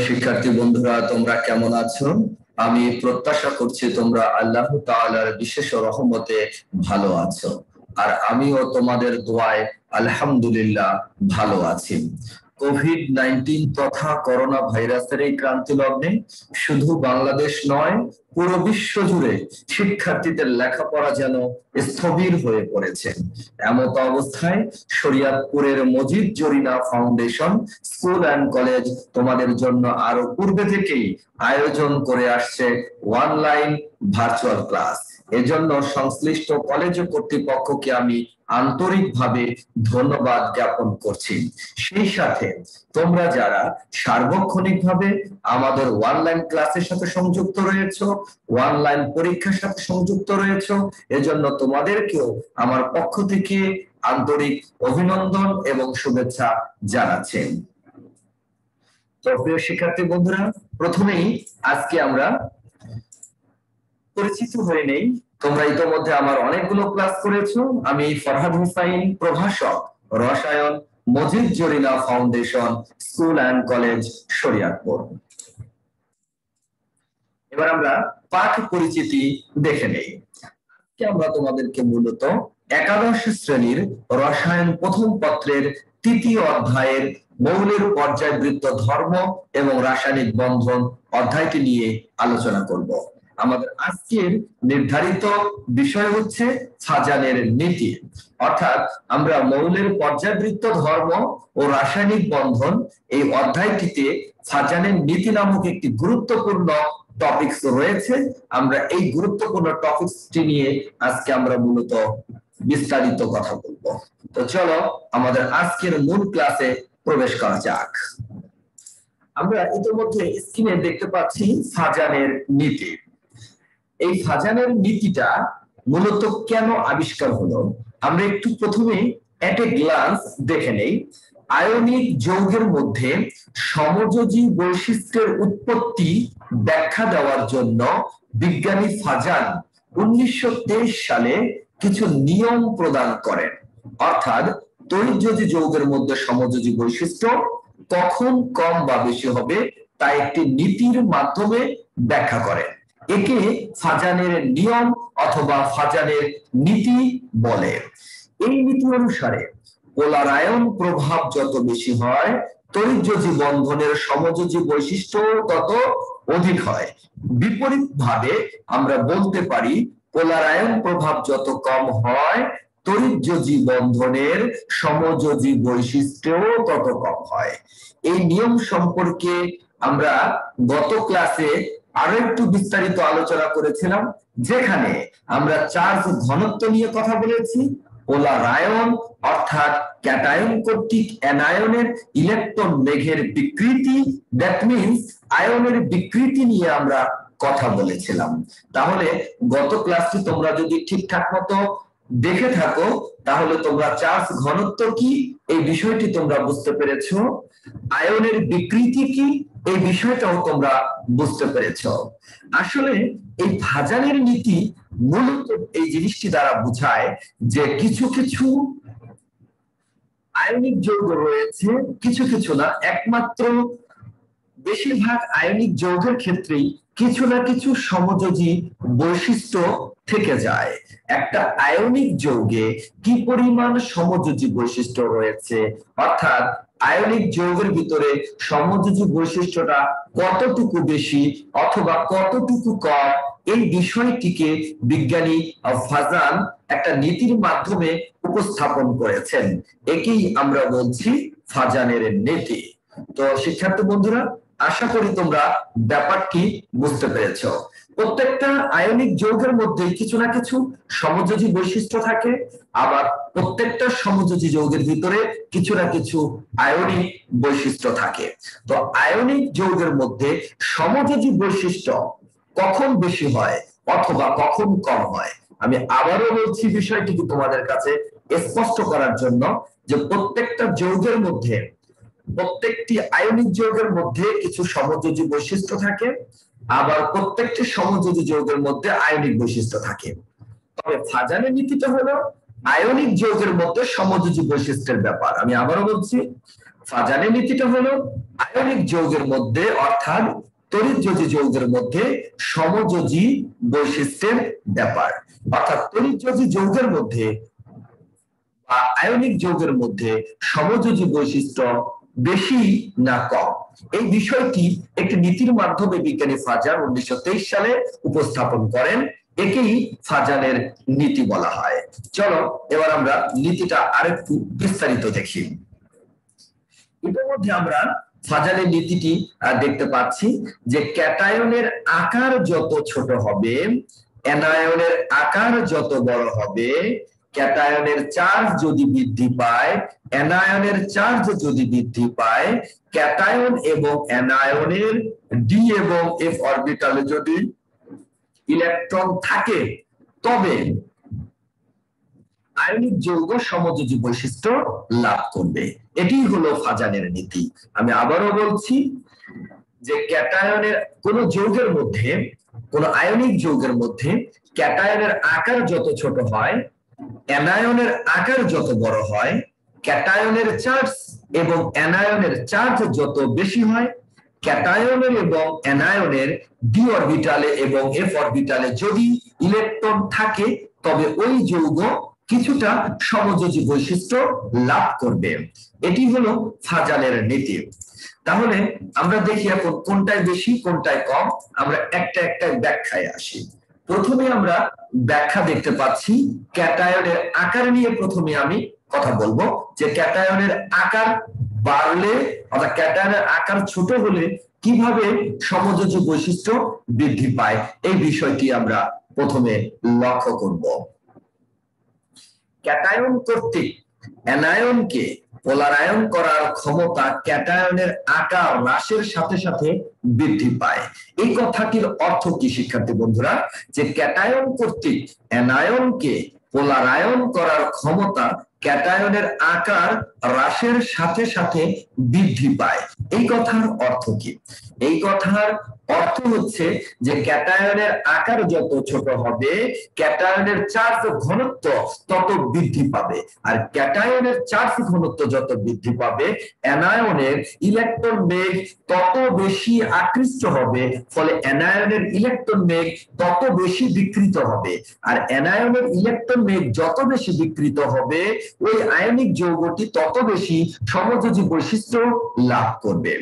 শিক্ষার্থী বন্ধুরা, তোমরা কেমন আছো? আমি প্রত্যাশা করছি তোমরা আল্লাহ তাআলার বিশেষ রহমতে ভালো আছো, আর আমিও তোমাদের দোয়ায় আলহামদুলিল্লাহ ভালো আছি। কোভিড-19 তথা করোনা ভাইরাসের এই ক্রান্তি লগ্নে শুধু বাংলাদেশ নয়, পুরো বিশ্ব জুড়ে শিক্ষার্থীদের লেখাপড়া যেন স্থবির হয়ে পড়েছে। এমত অবস্থায় শরিয়তপুরের Majid Jarina foundation school and college তোমাদের জন্য আরো পূর্বে থেকেই আয়োজন করে আসছে অনলাইন ভার্চুয়াল ক্লাস। এজন্য সংশ্লিষ্ট কলেজ কর্তৃপক্ষকে আমি আন্তরিকভাবে ধন্যবাদ জ্ঞাপন করছি। সেই সাথে তোমরা যারা সার্বক্ষণিকভাবে আমাদের অনলাইন ক্লাসের সাথে সংযুক্ত রয়েছো, অনলাইন পরীক্ষার সাথে সংযুক্ত রয়েছো, এজন্য তোমাদেরকেও আমার পক্ষ থেকে আন্তরিক অভিনন্দন এবং শুভেচ্ছা জানাচ্ছি। তো প্রিয় শিক্ষার্থী বন্ধুরা, প্রথমেই আজকে আমরা পরিচিত হয়ে নেই। তোমরা ইতোমধ্যে আমার অনেকগুলো ক্লাস করেছো। আমি ফরহাদ হুসাইন, প্রভাষক, রসায়ন, Majid Jarina foundation school and college, Shariatpur. এবার আমরা পাঠ পরিচিতি দেখে নেই। আজকে আমরা তোমাদেরকে মূলত একাদশ শ্রেণীর রসায়ন প্রথম পত্রের তৃতীয় অধ্যায়ের মৌলের পর্যায়বৃত্ত ধর্ম এবং রাসায়নিক বন্ধন অধ্যায়টি নিয়ে আলোচনা করব। আমাদের আজকের নির্ধারিত বিষয় হচ্ছে ফাজানের নীতি, অর্থাৎ আমরা মৌলের পর্যায়বৃত্ত ধর্ম ও রাসায়নিক বন্ধন এই অধ্যায়টিতে ফাজানের নীতি নামক একটি গুরুত্বপূর্ণ টপিকস রয়েছে। আমরা এই গুরুত্বপূর্ণ টপিকসটি নিয়ে আজকে আমরা মূলত বিস্তারিত কথা বলবো। তো চলো আমাদের আজকের মূল ক্লাসে প্রবেশ করা যাক। আমরা ইতিমধ্যে স্ক্রিনে দেখতে পাচ্ছি ফাজানের নীতি। এই ফাজানের নীতিটা মূলত কেন আবিষ্কার হলো আমরা একটু প্রথমে এট এ গ্লান্স দেখে নেই। আয়নিক যৌগের মধ্যে সমযোজী বৈশিষ্ট্যের উৎপত্তি ব্যাখ্যা দেওয়ার জন্য বিজ্ঞানী ফাজান 1923 সালে কিছু নিয়ম প্রদান করেন, অর্থাৎ তড়িৎযোজী যৌগের মধ্যে সমযোজী বৈশিষ্ট্য কখন কম বা বেশি হবে তা একটি নীতির মাধ্যমে ব্যাখ্যা করেন। একে ফাজানের নিয়ম অথবা ফাজানের নীতি বলে। এই নীতি অনুসারে পোলারায়ন প্রভাব যত বেশি হয়, তড়িৎযোজী বন্ধনের সমযোজী বৈশিষ্ট্য তত অধিক হয়। বিপরীতভাবে আমরা বলতে পারি পোলারায়ন প্রভাব যত কম হয়, তড়িৎযোজী বন্ধনের সমযোজী বৈশিষ্ট্য তত কম হয়। এই নিয়ম সম্পর্কে আমরা গত ক্লাসে আরো একটু বিস্তারিত আলোচনা করেছিলাম, যেখানে আমরা চার্জ ঘনত্ব নিয়ে কথা বলেছি। পোলারায়ন অর্থাৎ ক্যাটায়ন কর্তৃক অ্যানায়নের ইলেকট্রন মেঘের বিকৃতি, দ্যাট মিন্স আয়নের বিকৃতি নিয়ে আমরা কথা বলেছিলাম। তাহলে গত ক্লাসটি তোমরা যদি ঠিকঠাক মতো দেখে থাকো তাহলে তোমরা চার্জ ঘনত্ব কি এই বিষয়টি তোমরা বুঝতে পেরেছো, আয়নের বিকৃতি কি এই বিষয়টাও তোমরা বুঝতে পেরেছো। আসলে এই ফাজানের নীতি মূলত এই জিনিসটি দ্বারা বোঝায় যে কিছু কিছু আয়নিক যৌগ রয়েছে, কিছু কিছু না, একমাত্র বেশিরভাগ আয়নিক যৌগের ক্ষেত্রেই কিছু না কিছু সমযোজী বৈশিষ্ট্য থেকে যায়। একটা আয়নিক যৌগে কি পরিমাণ সমযোজী বৈশিষ্ট্য রয়েছে, অর্থাৎ আয়নিক যৌগের ভিতরে সমযোজী বৈশিষ্ট্যটা কতটুকু বেশি অথবা কতটুকু কম, এই বিষয়টিকে বিজ্ঞানী ফাজান একটা নীতির মাধ্যমে উপস্থাপন করেছেন। একেই আমরা বলছি ফাজানের নীতি। তো শিক্ষার্থী বন্ধুরা, আশা করি তোমরা ব্যাপারটি বুঝতে পেরেছো। প্রত্যেকটা আয়নিক যৌগের মধ্যে কিছু না কিছু সমযোজী বৈশিষ্ট্য থাকে, আবার প্রত্যেকটা সমযোজী যৌগের ভিতরে কিছু না কিছু আয়নিক বৈশিষ্ট্য থাকে। তো আয়নিক যৌগের মধ্যে সমযোজী বৈশিষ্ট্য কখন বেশি হয় অথবা কখন কম হয়, আমি আবারও বলছি বিষয়টিকে তোমাদের কাছে স্পষ্ট করার জন্য, যে প্রত্যেকটা যৌগের মধ্যে, প্রত্যেকটি আয়নিক যৌগের মধ্যে কিছু সমযোজী বৈশিষ্ট্য থাকে, আবার প্রত্যেকটি সমযোজী যৌগের মধ্যে আয়নিক বৈশিষ্ট্য থাকে। তবে ফাজানের নীতিটা হলো আয়নিক যৌগের মধ্যে সমযোজী বৈশিষ্ট্যের ব্যাপার। আমি আবারও বলছি, ফাজানের নীতিটা হলো আয়নিক যৌগের মধ্যে অর্থাৎ তড়িৎযোজী যৌগের মধ্যে সমযোজী বৈশিষ্ট্যের ব্যাপার। অর্থাৎ তড়িৎযোজী যৌগের মধ্যে বা আয়নিক যৌগের মধ্যে সমযোজী বৈশিষ্ট্য বেশি না কম, এই বিষয়টি একটি নীতির মাধ্যমে বিজ্ঞানী ফাজান 1923 সালে উপস্থাপন করেন। একেই ফাজানের নীতি বলা হয়। চলো এবার আমরা নীতিটা আরেকটু বিস্তারিত দেখি। ইতিমধ্যে আমরা ফাজানের নীতিটি দেখতে পাচ্ছি যে ক্যাটায়নের আকার যত ছোট হবে, অ্যানায়নের আকার যত বড় হবে, ক্যাটায়নের চার্জ যদি বৃদ্ধি পায়, অ্যানায়নের চার্জ যদি বৃদ্ধি পায়, ক্যাটায়ন এবং অ্যানায়নের ডি এবং এফ অরবিটালে যদি ইলেকট্রন থাকে তবে আয়নিক যৌগ সমযোজী বৈশিষ্ট্য লাভ করবে। এটি হলো ফাজানের নীতি। আমি আবারও বলছি যে ক্যাটায়নের কোন যৌগের মধ্যে, কোন আয়নিক যৌগের মধ্যে ক্যাটায়নের আকার যত ছোট হয়, অ্যানায়নের আকার যত বড় হয়, ক্যাটায়নের চার্জ এবং অ্যানায়নের চার্জ যত বেশি হয়, ক্যাটায়নের এবং অ্যানায়নের ডি অরবিটালে এবং এফ অরবিটালে যদি ইলেকট্রন থাকে তবে ওই যৌগ কিছুটা সমযোজী বৈশিষ্ট্য লাভ করবে। এটি হলো ফাজানের নীতি। তাহলে আমরা দেখি এখন কোনটায় বেশি কোনটায় কম, আমরা একটা একটা ব্যাখ্যায় আসি। প্রথমে আমরা ব্যাখ্যা দেখতে পাচ্ছি ক্যাটায়নের আকার নিয়ে। প্রথমে আমি কথা বলবো যে ক্যাটায়নের আকার বাড়লে অর্থাৎ ক্যাটায়নের আকার ছোট হলে কিভাবে সমযোজী বৈশিষ্ট্য বৃদ্ধি পায়, এই বিষয়টি আমরা প্রথমে লক্ষ্য করব। ক্যাটায়ন কর্তৃক অ্যানায়নকে পোলারায়ন করার ক্ষমতা ক্যাটায়নের আকার হ্রাসের সাথে সাথে বৃদ্ধি পায়। এই কথাটির অর্থ কি শিক্ষার্থী বন্ধুরা? যে ক্যাটায়ন কর্তৃক অ্যানায়নকে পোলারায়ন করার ক্ষমতা ক্যাটায়নের আকার হ্রাসের সাথে সাথে বৃদ্ধি পায়। এই কথার অর্থ কি? এই কথার অর্থ হচ্ছে যে ক্যাটায়নের আকার যত ছোট হবে, ক্যাটায়নের চার্জ ঘনত্ব তত বৃদ্ধি পাবে, আর ক্যাটায়নের চার্জ ঘনত্ব যত বৃদ্ধি পাবে অ্যানায়নের ইলেকট্রন বেগ তত বেশি আকৃষ্ট হবে, ফলে অ্যানায়নের ইলেকট্রন বেগ তত বেশি বিকৃত হবে। আর অ্যানায়নের ইলেকট্রন বেগ যত বেশি বিকৃত হবে ওই আয়নিক যৌগটি তত বেশি সমযোজী বৈশিষ্ট্য লাভ করবে।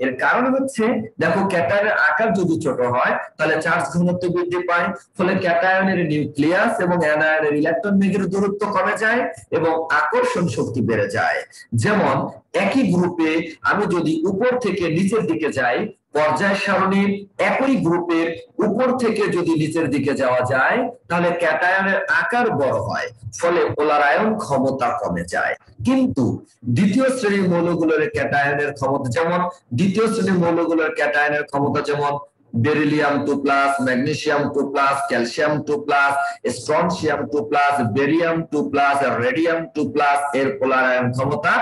এর কারণ হচ্ছে দেখো ক্যাটায়নের আকার যদি ছোট হয় তাহলে চার্জ ঘনত্ব বৃদ্ধি পায়, ফলে ক্যাটায়নের নিউক্লিয়াস এবং অ্যানায়নের ইলেকট্রন বেগের দূরত্ব কমে যায় এবং আকর্ষণ শক্তি বেড়ে যায়। যেমন একই গ্রুপে আমি যদি উপর থেকে নিচের দিকে যাই, পর্যায় সারণীর একই গ্রুপের উপর থেকে যদি নিচের দিকে যাওয়া যায় তাহলে ক্যাটায়নের আকার বড় হয়, ফলে পোলারায়ন ক্ষমতা কমে যায়। কিন্তু দ্বিতীয় শ্রেণীর মৌলগুলোর ক্যাটায়নের ক্ষমতা যেমন দ্বিতীয় শ্রেণীর মৌলগুলোর ক্যাটায়নের ক্ষমতা যেমন beryllium 2+, magnesium 2+, calcium 2+, strontium 2+, barium 2+, radium 2+, এর পোলারায়ন ক্ষমতা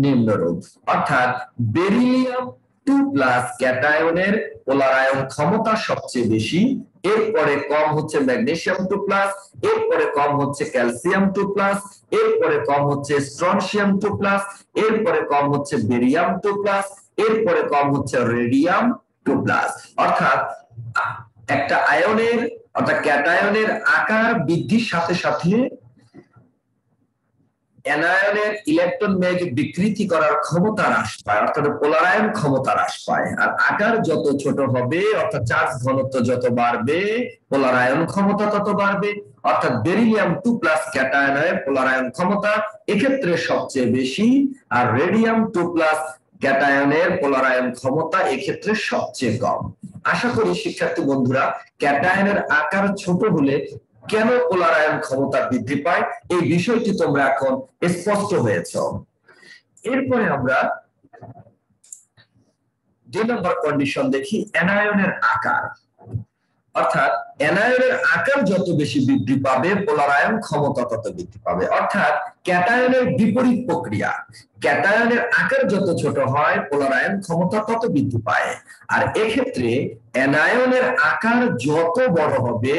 নিম্নরূপ। অর্থাৎ বেরিলিয়াম 2+ ক্যাটায়নের পোলারায়ন ক্ষমতা সবচেয়ে বেশি, এরপরে কম হচ্ছে ম্যাগনেসিয়াম 2+, এরপরে কম হচ্ছে ক্যালসিয়াম 2+, এরপরে কম হচ্ছে স্ট্রনসিয়াম 2+, এরপরে কম হচ্ছে বেরিয়াম 2+, এরপরে কম হচ্ছে রেডিয়াম 2+। অর্থাৎ একটা আয়নের অর্থাৎ ক্যাটায়নের আকার বৃদ্ধির সাথে সাথে অ্যানায়নের ইলেকট্রন বেগ বিকৃতি করার ক্ষমতা হ্রাস পায়, অর্থাৎ পোলারায়ন ক্ষমতা হ্রাস পায়। আর আকার যত ছোট হবে অর্থাৎ চার্জ ঘনত্ব যত বাড়বে পোলারায়ন ক্ষমতা তত বাড়বে। অর্থাৎ বেরিলিয়াম 2+ ক্যাটায়নের পোলারায়ন ক্ষমতা এক্ষেত্রে সবচেয়ে বেশি, আর রেডিয়াম 2+ ক্যাটায়নের পোলারায়ন ক্ষমতা এক্ষেত্রে সবচেয়ে কম। আশা করি শিক্ষার্থী বন্ধুরা ক্যাটায়নের আকার ছোট হলে কেন পোলারায়ন ক্ষমতা বৃদ্ধি পায় এই বিষয়টি তোমরা এখন স্পষ্ট হয়েছে। এরপরে আমরা 2 নম্বর কন্ডিশন দেখি, অ্যানায়নের আকার। অর্থাৎ অ্যানায়নের আকার যত বেশি বৃদ্ধি পাবে পোলারায়ন ক্ষমতা তত বৃদ্ধি পাবে। অর্থাৎ ক্যাটায়নের বিপরীত প্রক্রিয়া, ক্যাটায়নের আকার যত ছোট হয় পোলারায়ন ক্ষমতা তত বৃদ্ধি পায়, আর এক্ষেত্রে অ্যানায়নের আকার যত বড় হবে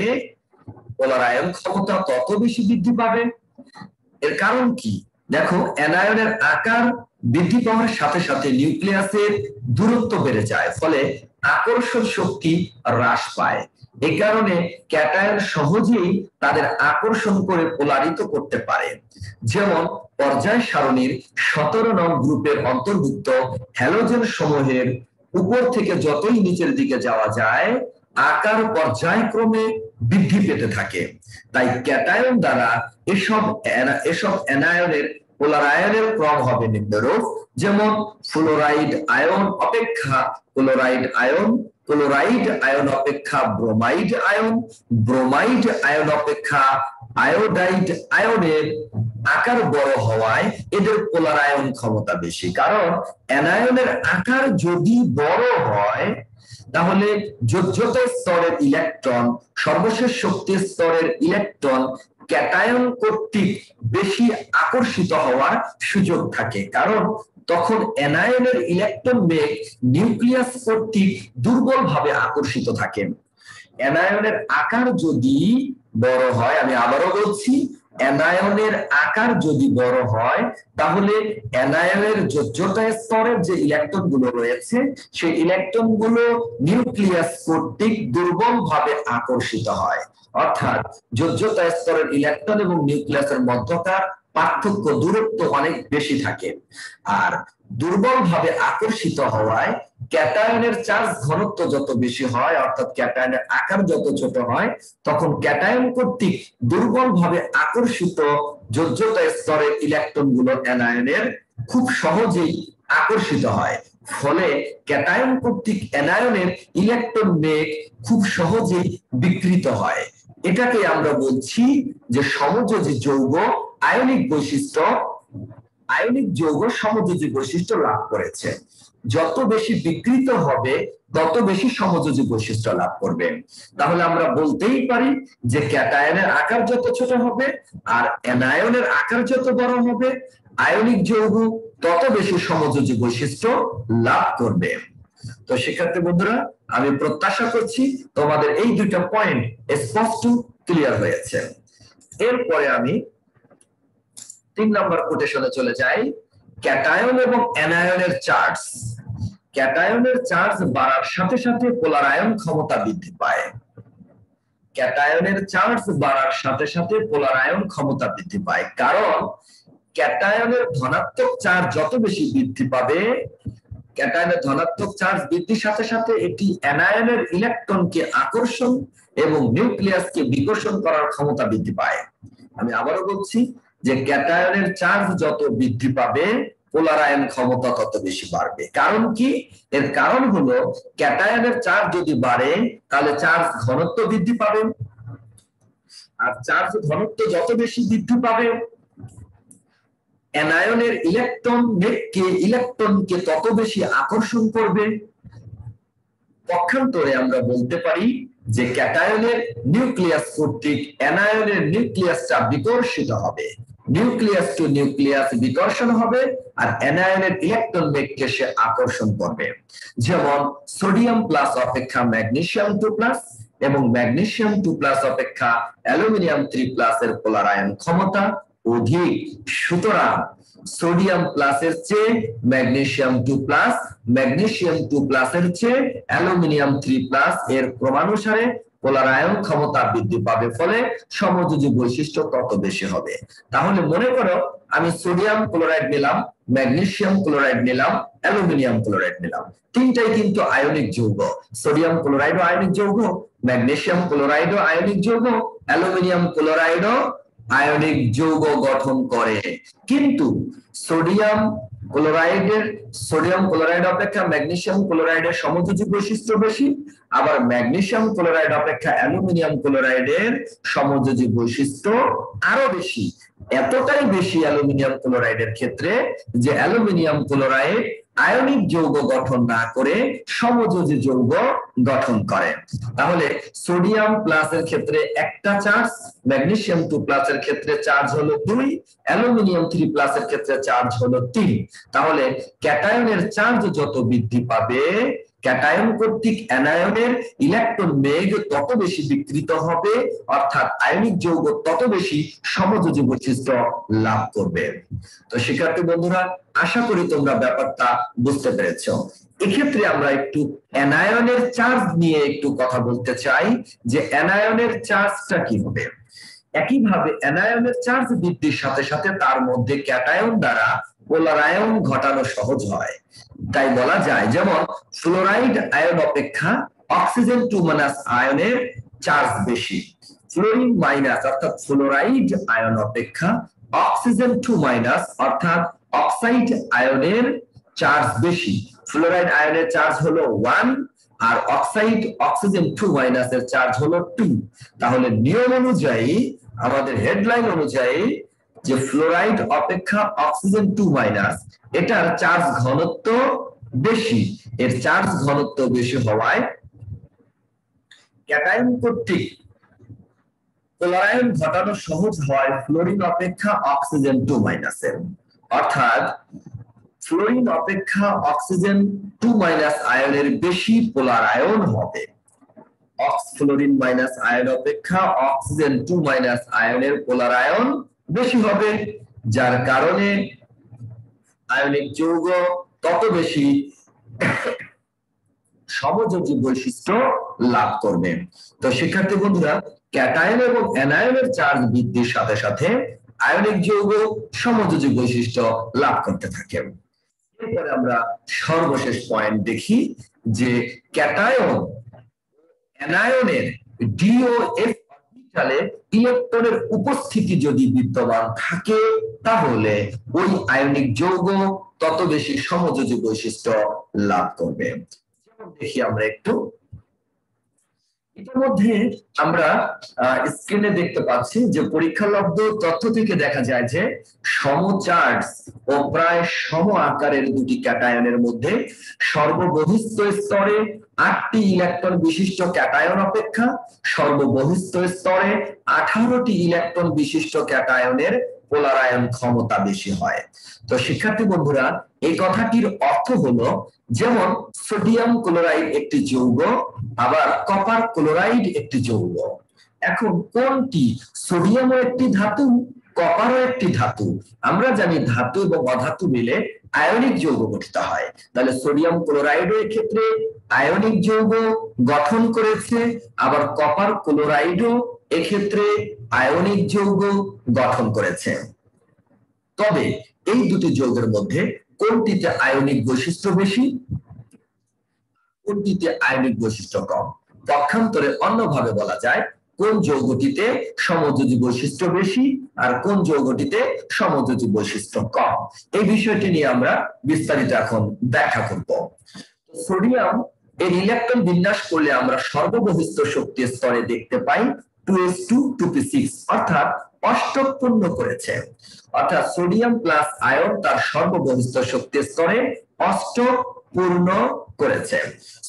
পোলারায়ন ক্ষমতা তত বেশি বৃদ্ধি পাবে। এর কারণ কি? দেখো অ্যানায়নের আকার বৃদ্ধি পাওয়ার সাথে সাথে নিউক্লিয়াসের দূরত্ব বেড়ে যায়, ফলে আকর্ষণ শক্তি হ্রাস পায়। এই কারণে ক্যাটায়ন সহজেই তাদের আকর্ষণ করে পোলারিত করতে পারে। যেমন পর্যায় সারণীর 17 নং গ্রুপের অন্তর্ভুক্ত হ্যালোজেন সমূহের উপর থেকে যতই নিচের দিকে যাওয়া যায় আকার পর্যায়ক্রমে বৃদ্ধি পেতে থাকে। তাই ক্যাটায়ন দ্বারা এসব অ্যানায়নের পোলার আয়নের ক্রম হবে নিম্নরূপ, যেমন ফ্লোরাইড আয়ন অপেক্ষা ক্লোরাইড আয়ন, ক্লোরাইড আয়ন অপেক্ষা ব্রোমাইড আয়ন, ব্রোমাইড আয়ন অপেক্ষা আয়োডাইড আয়নের আকার বড় হওয়ায় এদের পোলার আয়ন ক্ষমতা বেশি। কারণ অ্যানায়নের আকার যদি বড় হয় তাহলে যোজ্যতা স্তরের ইলেকট্রন, সর্বশেষ শক্তি স্তরের ইলেকট্রন ক্যাটায়ন কর্তৃক বেশি আকর্ষিত হওয়ার সুযোগ থাকে। কারণ তখন অ্যানায়নের ইলেকট্রন বেগ নিউক্লিয়াস কর্তৃক দুর্বলভাবে আকর্ষিত থাকে। অ্যানায়নের আকার যদি বড় হয়, আমি আবারও বলছি, অ্যানায়নের আকার যদি বড় হয় তাহলে অ্যানায়নের যোজ্যতা স্তরের যে ইলেকট্রন গুলো রয়েছে সেই ইলেকট্রন গুলো নিউক্লিয়াস কর্তৃক দুর্বলভাবে আকর্ষিত হয়। অর্থাৎ যোজ্যতা স্তরের ইলেকট্রন এবং নিউক্লিয়াসের মধ্যকার পার্থক্য, দূরত্ব অনেক বেশি থাকে। আর দুর্বলভাবে আকর্ষিত হওয়ায় ক্যাটায়নের চার্জ ঘনত্ব যত বেশি হয়, অর্থাৎ ক্যাটায়নের আকার যত ছোট হয়, তখন ক্যাটায়ন কর্তৃক দুর্বলভাবে আকর্ষিত যোজ্যতা স্তরের ইলেকট্রন গুলো অ্যানায়নের খুব সহজেই আকর্ষিত হয়। ফলে ক্যাটায়ন কর্তৃক অ্যানায়নের ইলেকট্রন বেগ খুব সহজেই বিকৃত হয়। এটাকে আমরা বলছি যে সমযোজী যৌগ আয়নিক বৈশিষ্ট্য, আয়নিক যৌগ সমযোজী বৈশিষ্ট্য লাভ করেছে। যত বেশি বিকৃত হবে তত বেশি সমযোজী বৈশিষ্ট্য লাভ করবে। তাহলে আমরা বলতেই পারি যে ক্যাটায়নের আকার যত ছোট হবে আর অ্যানায়নের আকার যত বড় হবে, আয়নিক যৌগ তত বেশি সমযোজী বৈশিষ্ট্য লাভ করবে। তো শিক্ষার্থী বন্ধুরা, আমি প্রত্যাশা করছি তোমাদের এই দুইটা পয়েন্ট স্পষ্ট ক্লিয়ার হয়েছে। এরপরে আমি 3 নম্বর কোটেশনে চলে যাই। ক্যাটায়ন এবং অ্যানায়নের চার্জ। ক্যাটায়নের চার্জ বাড়ার সাথে সাথে পোলার আয়ন ক্ষমতা বৃদ্ধি পায়। ক্যাটায়নের চার্জ বাড়ার সাথে সাথে পোলার আয়ন ক্ষমতা বৃদ্ধি পায়, কারণ ক্যাটায়নের ধনাত্মক চার্জ যত বেশি বৃদ্ধি পাবে, ক্যাটায়নের ধনাত্মক চার্জ বৃদ্ধির সাথে সাথে এটি অ্যানায়নের ইলেকট্রনকে আকর্ষণ এবং নিউক্লিয়াসকে বিকর্ষণ করার ক্ষমতা বৃদ্ধি পায়। আমি আবারও বলছি যে ক্যাটায়নের চার্জ যত বৃদ্ধি পাবে পোলার আয়ন ক্ষমতা তত বেশি বাড়বে। কারণ কি? এর কারণ হলো ক্যাটায়নের চার্জ যদি বাড়ে তাহলে চার্জ ঘনত্ব বৃদ্ধি পাবে, আর চার্জ ঘনত্ব যত বেশি বৃদ্ধি পাবে অ্যানায়নের ইলেকট্রনকে তত বেশি আকর্ষণ করবে। পক্ষান্তরে আমরা বলতে পারি যে ক্যাটায়নের নিউক্লিয়াস কর্তৃক অ্যানায়নের নিউক্লিয়াসটা বিকর্ষিত হবে, নিউক্লিয়াস টু নিউক্লিয়াস বিকর্ষণ হবে, আর অ্যানায়নের ইলেকট্রন বেগকে সে আকর্ষণ করবে। যেমন সোডিয়াম প্লাস অপেক্ষা ম্যাগনেসিয়াম 2+ এবং ম্যাগনেসিয়াম 2+ অপেক্ষা অ্যালুমিনিয়াম 3+ এর পোলার আয়ন ক্ষমতা অধিক। সুতরাং সোডিয়াম প্লাসের চেয়ে ম্যাগনেসিয়াম 2+, ম্যাগনেসিয়াম 2+ এর চেয়ে অ্যালুমিনিয়াম 3+ এর ক্রমানুসারে পোলার আয়ন ক্ষমতা বৃদ্ধি পাবে, ফলে সমযোজী বৈশিষ্ট্য তত বেশি হবে। তাহলে মনে করো আমি সোডিয়াম ক্লোরাইড নিলাম, ম্যাগনেসিয়াম ক্লোরাইড নিলাম, অ্যালুমিনিয়াম ক্লোরাইড নিলাম, তিনটাই কিন্তু আয়নিক যৌগ। সোডিয়াম ক্লোরাইডও আয়নিক যৌগ, ম্যাগনেসিয়াম ক্লোরাইডও আয়নিক যৌগ, অ্যালুমিনিয়াম ক্লোরাইডও আয়নিক যৌগ গঠন করে। কিন্তু সোডিয়াম ক্লোরাইড অপেক্ষা ম্যাগনেসিয়াম ক্লোরাইডের সমযোজী বৈশিষ্ট্য বেশি, আবার ম্যাগনেসিয়াম ক্লোরাইড অপেক্ষা অ্যালুমিনিয়াম ক্লোরাইডের সমযোজী বৈশিষ্ট্য আরো বেশি। এতটাই বেশি অ্যালুমিনিয়াম ক্লোরাইডের ক্ষেত্রে যে অ্যালুমিনিয়াম ক্লোরাইড আয়নিক যৌগ গঠন না করে সমযোজী যৌগ গঠন করে। তাহলে সোডিয়াম প্লাসের ক্ষেত্রে একটা চার্জ, ম্যাগনেসিয়াম 2+ এর ক্ষেত্রে চার্জ হলো 2, অ্যালুমিনিয়াম 3+ এর ক্ষেত্রে চার্জ হলো 3। তাহলে ক্যাটায়নের চার্জ যত বৃদ্ধি পাবে ক্যাটায়ন কর্তৃক অ্যানায়নের ইলেকট্রন বেগ তত বেশি বিকৃত হবে, অর্থাৎ আয়নিক যৌগ তত বেশি সমযোজী বৈশিষ্ট্য লাভ করবে। তো শিক্ষার্থী বন্ধুরা, আশা করি তোমরা ব্যাপারটা বুঝতে পেরেছো। এক্ষেত্রে আমরা একটু অ্যানায়নের চার্জ নিয়ে একটু কথা বলতে চাই যে অ্যানায়নের চার্জটা কি হবে। একইভাবে অ্যানায়নের চার্জ বৃদ্ধির সাথে সাথে তার মধ্যে ক্যাটায়ন দ্বারা পোলারায়ন ঘটানো সহজ হয়। তাই বলা যায় যেমন ফ্লোরাইড আয়ন অপেক্ষা অক্সিজেন 2- আয়নের চার্জ বেশি। ফ্লোরিন মাইনাস অর্থাৎ ফ্লোরাইড আয়ন অপেক্ষা অক্সিজেন 2- অর্থাৎ অক্সাইড আয়নের চার্জ বেশি। ফ্লোরাইড আয়নের চার্জ হলো 1 আর অক্সিজেন 2- এর চার্জ হলো 2। তাহলে নিয়ম অনুযায়ী আমাদের হেডলাইন অনুযায়ী যে ফ্লোরাইড অপেক্ষা অক্সিজেন 2- এটার চার্জ ঘনত্ব বেশি। এর চার্জ ঘনত্ব বেশি হওয়ায় ক্যাটায়ন কর্তৃক পোলারায়ন ঘটানো সহজ হয় ফ্লোরিন অপেক্ষা অক্সিজেন 2- এর। অর্থাৎ ফ্লোরিন অপেক্ষা অক্সিজেন 2- আয়নের বেশি পোলারায়ন হবে। ফ্লোরিন মাইনাস আয়ন অপেক্ষা অক্সিজেন 2- আয়নের পোলারায়ন বেশি হবে, যার কারণে আয়নিক যৌগ তত বেশি সমযোজী বৈশিষ্ট্য লাভ করবে। তো শিক্ষার্থী বন্ধুরা, ক্যাটায়ন এবং অ্যানায়নের চার্জ বৃদ্ধির সাথে সাথে আয়নিক যৌগ সমযোজী বৈশিষ্ট্য লাভ করতে থাকে। এরপরে আমরা সর্বশেষ পয়েন্ট দেখি যে ক্যাটায়ন অ্যানায়নের ডি ও এফ অরবিটালে ইলেকট্রনের উপস্থিতি যদি বিদ্যমান থাকে তাহলে ওই আয়নিক যৌগ তত বেশি সমযোজী বৈশিষ্ট্য লাভ করবে। যেমন দেখি আমরা একটু, ইতিমধ্যে আমরা স্ক্রিনে দেখতে পাচ্ছি যে পরীক্ষালব্ধ তথ্য থেকে দেখা যায় যে সমচার্জ ও প্রায় সম আকারের দুটি ক্যাটায়নের মধ্যে সর্ববহিস্থ স্তরে 8টি ইলেকট্রন বিশিষ্ট ক্যাটায়ন অপেক্ষা সর্ববহিস্থ স্তরে 18টি ইলেকট্রন বিশিষ্ট ক্যাটায়নের পোলারায়ন ক্ষমতা বেশি হয়। তো শিক্ষার্থী বন্ধুরা, এই কথাটির অর্থ হলো যেমন সোডিয়াম ক্লোরাইড একটি যৌগ, আবার কপার ক্লোরাইড একটি যৌগ। এখন কোনটি, সোডিয়ামও একটি ধাতু, কপারও একটি ধাতু। আমরা জানি ধাতু এবং অধাতু মিলে আয়নিক যৌগ গঠিত হয়। তাহলে সোডিয়াম ক্লোরাইডও এক্ষেত্রে আয়নিক যৌগ গঠন করেছে, আবার কপার ক্লোরাইডও এক্ষেত্রে আয়নিক যৌগ গঠন করেছে। তবে এই দুটি যৌগের মধ্যে কোনটিতে আয়নিক বৈশিষ্ট্য বেশি, কোনটিতে আয়নিক বৈশিষ্ট্য কম? পক্ষান্তরে অন্যভাবে বলা যায় কোন যৌগটিতে সমযোজী বৈশিষ্ট্য বেশি আর কোন যৌগটিতে সমযোজী বৈশিষ্ট্য কম। এই বিষয়টি নিয়ে আমরা বিস্তারিত এখন ব্যাখ্যা করব। সোডিয়াম এর ইলেকট্রন বিন্যাস করলে আমরা সর্ববহিস্থ শক্তি স্তরে দেখতে পাই 2s2 2p6 অর্থাৎ অষ্টক পূর্ণ করেছে। অর্থাৎ সোডিয়াম প্লাস আয়ন তার সর্ববহিস্থ শক্তি স্তরে অষ্টক পূর্ণ করেছে।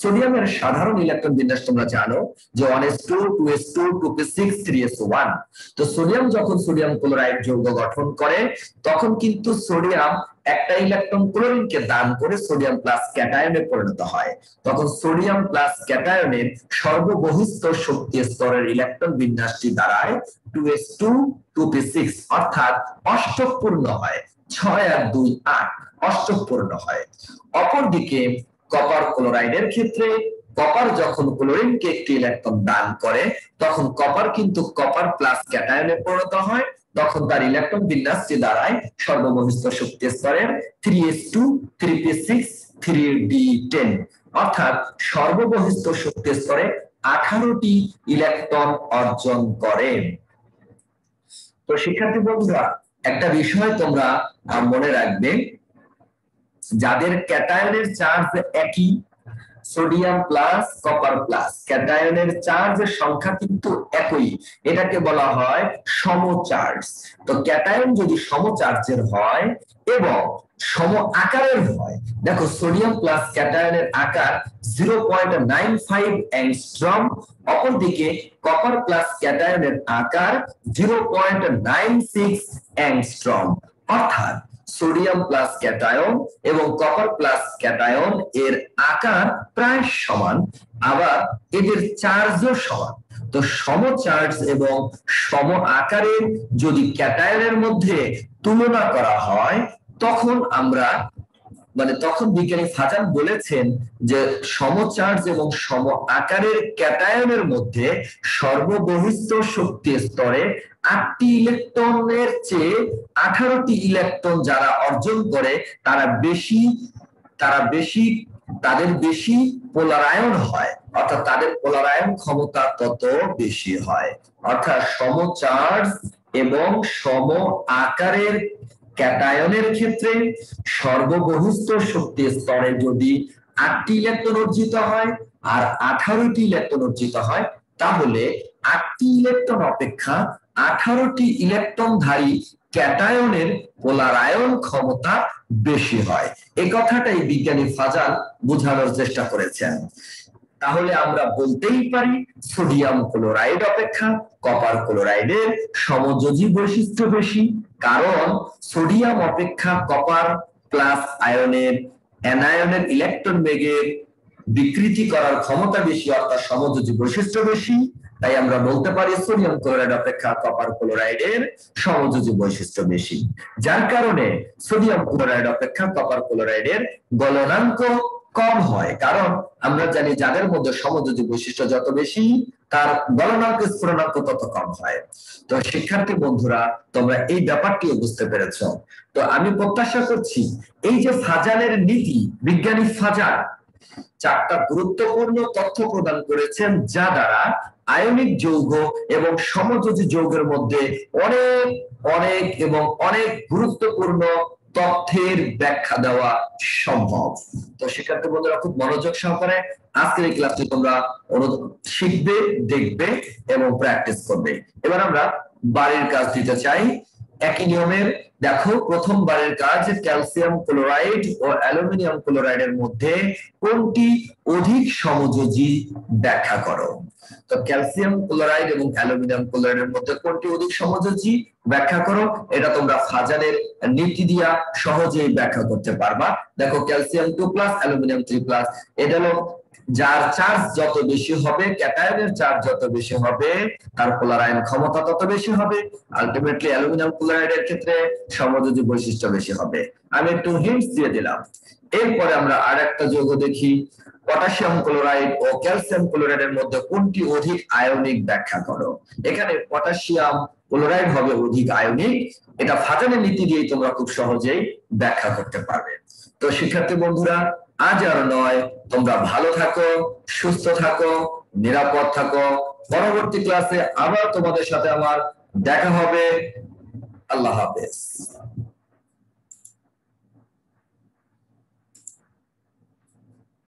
সোডিয়ামের সাধারণ ইলেকট্রন বিন্যাস তোমরা জানো যে 1s2 2s2 2p6 3s1। তো সোডিয়াম যখন সোডিয়াম ক্লোরাইড যৌগ গঠন করে তখন কিন্তু সোডিয়াম একটা ইলেকট্রন ক্লোরিনকে দান করে সোডিয়াম প্লাস ক্যাটায়নে পরিণত হয়। তখন সোডিয়াম প্লাস ক্যাটায়নের সর্ববহিস্থ শক্তি স্তরের ইলেকট্রন বিন্যাসটি দাঁড়ায় 2s2 2p6 অর্থাৎ অষ্টক পূর্ণ হয়। 6 আর 2 8 অষ্টক পূর্ণ হয়। অপরদিকে কপার ক্লোরাইডের ক্ষেত্রে কপার যখন ক্লোরিনকে একটি ইলেকট্রন দান করে তখন কপার কিন্তু কপার প্লাস ক্যাটায়নে পরিণত হয়। তখন তার ইলেকট্রন বিন্যাসটি দাঁড়ায় সর্ববহিস্থ শক্তি স্তরের 3s2 3p6 3d10 অর্থাৎ সর্ববহিস্থ শক্তি স্তরে 18টি ইলেকট্রন অর্জন করে। তো শিক্ষার্থী বন্ধুরা, একটা বিষয় তোমরা মনে রাখবে, যাদের ক্যাটায়নের চার্জ একই সোডিয়াম প্লাস কপার প্লাস ক্যাটায়নের চার্জ সংখ্যা কিন্তু একই, এটাকে বলা হয় সমচার্জ। তো ক্যাটায়ন যদি সমচার্জের হয় এবং সম আকারের হয়, দেখো সোডিয়াম প্লাস ক্যাটায়নের আকার 0.95 অ্যাংস্ট্রম, অপরদিকে কপার প্লাস ক্যাটায়নের আকার 0.96 অ্যাংস্ট্রম। অর্থাৎ সোডিয়াম প্লাস ক্যাটায়ন এবং কপার প্লাস ক্যাটায়ন এর আকার প্রায় সমান, আবার এদের চার্জও সমান। তো সম চার্জ এবং সম আকারের যদি ক্যাটায়নের মধ্যে তুলনা করা হয় তখন আমরা তখন বিজ্ঞানী ফাজান বলেছেন যে সম চার্জ এবং সম আকারের ক্যাটায়নের মধ্যে সর্ববহিঃস্থ শক্তি স্তরে 8টি ইলেকট্রনের চেয়ে 18টি ইলেকট্রন যারা অর্জন করে তাদের বেশি পোলারায়ন হয়, অর্থাৎ তাদের পোলারায়ন ক্ষমতা তত বেশি হয়। অর্থাৎ সম চার্জ এবং সম আকারের ক্যাটায়নের ক্ষেত্রে সর্ববহিঃস্থ শক্তি স্তরে যদি 8টি ইলেকট্রন অর্জিত হয় আর 18টি ইলেকট্রন অর্জিত হয়, তাহলে 8টি ইলেকট্রন অপেক্ষা 18টি ইলেকট্রনধারী ক্যাটায়নের পোলারায়ন ক্ষমতা বেশি হয়। এই কথাটাই বিজ্ঞানী ফাজান বোঝানোর চেষ্টা করেছেন। তাহলে আমরা বলতেই পারি সোডিয়াম ক্লোরাইড অপেক্ষা কপার ক্লোরাইডের সমযোজী বৈশিষ্ট্য বেশি, কারণ সোডিয়াম অপেক্ষা কপার প্লাস আয়নের অ্যানায়নের ইলেকট্রন বেগের বিকৃতি করার ক্ষমতা বেশি, অর্থাৎ সমযোজী বৈশিষ্ট্য বেশি। তাই আমরা বলতে পারি সোডিয়াম ক্লোরাইড অপেক্ষা কপার ক্লোরাইডের সমযোজী বৈশিষ্ট্য বেশি, যার কারণে সোডিয়াম ক্লোরাইড অপেক্ষা কপার ক্লোরাইডের গলনাঙ্ক কম হয়। কারণ আমরা জানি যাদের মধ্যে সমযোজী বৈশিষ্ট্য যত বেশি তার গলনাঙ্ক স্ফুটনাঙ্ক তত কম হয়। তো শিক্ষার্থী বন্ধুরা, তোমরা এই ব্যাপারটিও বুঝতে পেরেছো। তো আমি প্রত্যাশা করছি এই যে ফাজানের নীতি, বিজ্ঞানী ফাজান 4টা গুরুত্বপূর্ণ তথ্য প্রদান করেছেন যা দ্বারা আয়নিক যৌগ এবং সমযোজী যৌগের মধ্যে অনেক গুরুত্বপূর্ণ তথ্যের ব্যাখ্যা দেওয়া সম্ভব। তো শিক্ষার্থী বন্ধুরা, খুব মনোযোগ সহকারে আজকের এই ক্লাসটি তোমরা শিখবে, দেখবে এবং প্র্যাকটিস করবে। এবার আমরা বাড়ির কাজ দিতে চাই একই নিয়মের। দেখো, প্রথম বারের কাজ ক্যালসিয়াম ক্লোরাইড ও অ্যালুমিনিয়াম ক্লোরাইডের মধ্যে কোনটি অধিক সমযোজী ব্যাখ্যা করো। তো ক্যালসিয়াম ক্লোরাইড এবং অ্যালুমিনিয়াম ক্লোরাইডের মধ্যে কোনটি অধিক সমযোজী ব্যাখ্যা করো। এটা তোমরা ফাজানের নীতি দিয়া সহজেই ব্যাখ্যা করতে পারবা। দেখো, ক্যালসিয়াম 2+ অ্যালুমিনিয়াম 3+, এটা হলো যার চার্জ যত বেশি হবে, ক্যাটায়নের চার্জ যত বেশি হবে, তার পোলারায়ন ক্ষমতা তত বেশি হবে। আলটিমেটলি অ্যালুমিনিয়াম ক্লোরাইডের ক্ষেত্রে সমযোজী বৈশিষ্ট্য বেশি হবে। আমি একটু হিন্টস দিয়ে দিলাম। এরপরে আমরা আরেকটা যৌগ দেখি, পটাশিয়াম ক্লোরাইড ও ক্যালসিয়াম ক্লোরাইডের মধ্যে কোনটি অধিক আয়নিক ব্যাখ্যা করো। এখানে পটাশিয়াম ক্লোরাইড হবে অধিক আয়নিক। এটা ফাজানের নীতি দিয়ে তোমরা খুব সহজেই ব্যাখ্যা করতে পারবে। তো শিক্ষার্থী বন্ধুরা, আজ আর নয়, তোমরা ভালো থাকো, সুস্থ থাকো, নিরাপদ থাকো। পরবর্তী ক্লাসে আবার তোমাদের সাথে আমার দেখা হবে। আল্লাহ হাফেজ।